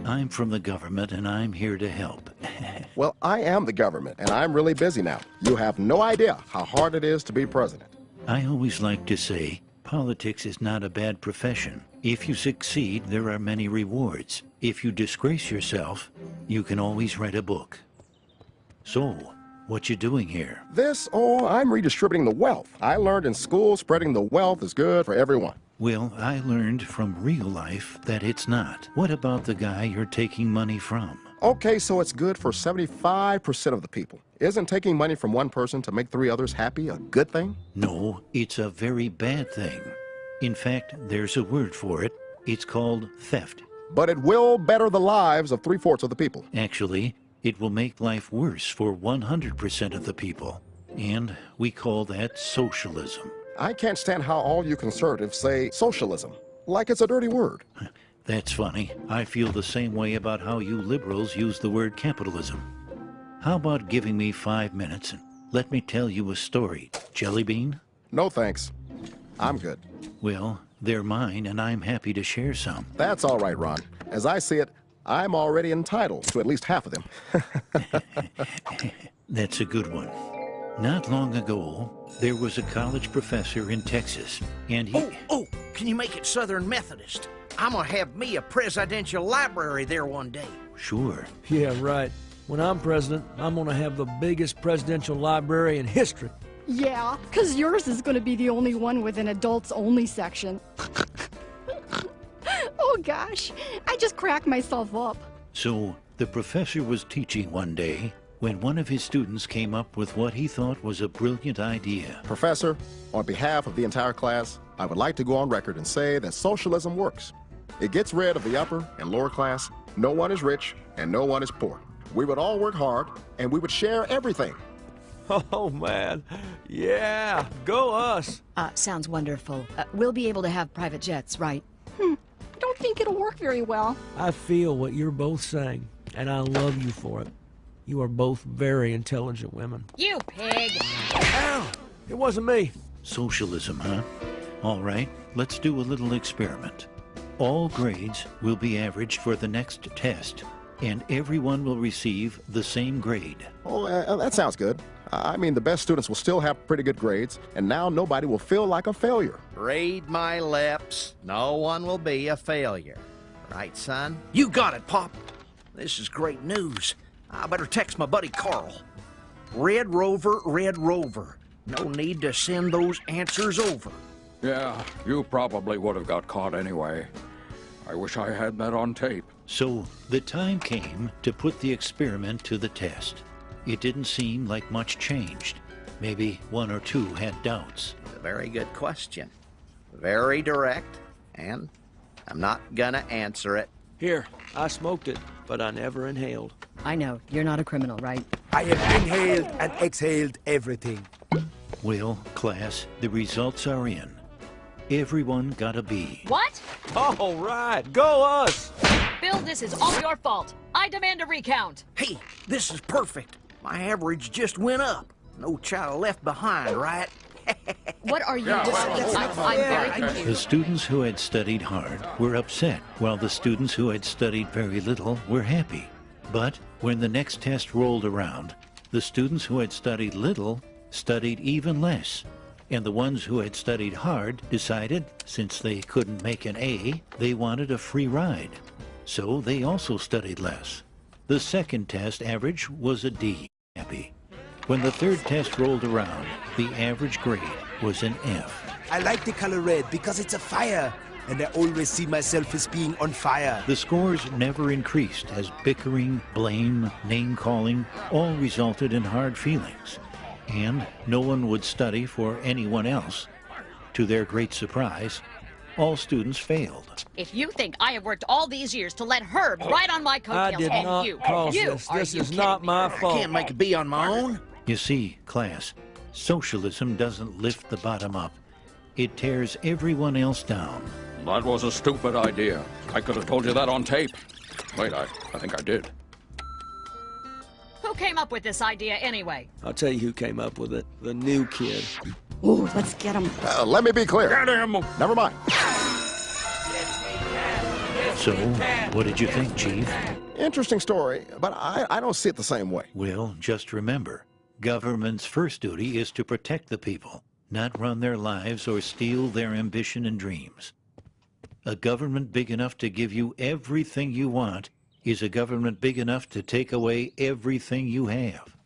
I'm from the government, and I'm here to help. Well, I am the government, and I'm really busy now. You have no idea how hard it is to be president. I always like to say, politics is not a bad profession. If you succeed, there are many rewards. If you disgrace yourself, you can always write a book. So, what you doing here? I'm redistributing the wealth. I learned in school spreading the wealth is good for everyone. Well, I learned from real life that it's not. What about the guy you're taking money from? Okay, so it's good for 75% of the people. Isn't taking money from one person to make 3 others happy a good thing? No, it's a very bad thing. In fact, there's a word for it. It's called theft. But it will better the lives of 3/4 of the people. Actually, it will make life worse for 100% of the people. And we call that socialism. I can't stand how all you conservatives say socialism, like it's a dirty word. That's funny. I feel the same way about how you liberals use the word capitalism. How about giving me 5 minutes and let me tell you a story? Jelly bean? No thanks. I'm good. Well, they're mine, and I'm happy to share some. That's all right, Ron. As I see it, I'm already entitled to at least half of them. That's a good one. Not long ago, there was a college professor in Texas, and he... Oh, can you make it Southern Methodist? I'm gonna have me a presidential library there one day. Sure. Yeah, right. When I'm president, I'm gonna have the biggest presidential library in history. Yeah, because yours is going to be the only one with an adults-only section. Oh, gosh. I just cracked myself up. So, the professor was teaching one day when one of his students came up with what he thought was a brilliant idea. Professor, on behalf of the entire class, I would like to go on record and say that socialism works. It gets rid of the upper and lower class. No one is rich and no one is poor. We would all work hard and we would share everything. Oh, man. Yeah, go us. Sounds wonderful. We'll be able to have private jets, right? I don't think it'll work very well. I feel what you're both saying, and I love you for it. You are both very intelligent women. You pig! Ow! It wasn't me. Socialism, huh? All right, let's do a little experiment. All grades will be averaged for the next test, and everyone will receive the same grade. Oh, that sounds good. I mean, the best students will still have pretty good grades, and now nobody will feel like a failure. Read my lips. No one will be a failure. Right, son? You got it, Pop. This is great news. I better text my buddy Carl. Red Rover, Red Rover. No need to send those answers over. Yeah, you probably would have got caught anyway. I wish I had that on tape. So, the time came to put the experiment to the test. It didn't seem like much changed. Maybe 1 or 2 had doubts. It's a very good question. Very direct, and I'm not gonna answer it. Here, I smoked it, but I never inhaled. I know, you're not a criminal, right? I have inhaled and exhaled everything. Well, class, the results are in. Everyone got a B. What? All right, go us! Bill, this is all your fault. I demand a recount. Hey, this is perfect. My average just went up. No child left behind, right? What are you doing? I'm very confused. The students who had studied hard were upset, while the students who had studied very little were happy. But when the next test rolled around, the students who had studied little studied even less. And the ones who had studied hard decided, since they couldn't make an A, they wanted a free ride. So they also studied less. The second test average was a D. Happy. When the third test rolled around, the average grade was an F. I like the color red because it's a fire, and I always see myself as being on fire. The scores never increased as bickering, blame, name-calling all resulted in hard feelings. And no one would study for anyone else. To their great surprise, all students failed. If you think I have worked all these years to let Herb ride on my coattails, I did not cause this. This is not my fault. I can't make a B on my own. You see, class, socialism doesn't lift the bottom up. It tears everyone else down. That was a stupid idea. I could have told you that on tape. Wait, I think I did. Who came up with this idea anyway? I'll tell you who came up with it. The new kid. Ooh, let's get him. Let me be clear. Get him! Never mind. So, what did you think, Chief? Interesting story, but I don't see it the same way. Well, just remember, government's first duty is to protect the people, not run their lives or steal their ambition and dreams. A government big enough to give you everything you want is a government big enough to take away everything you have.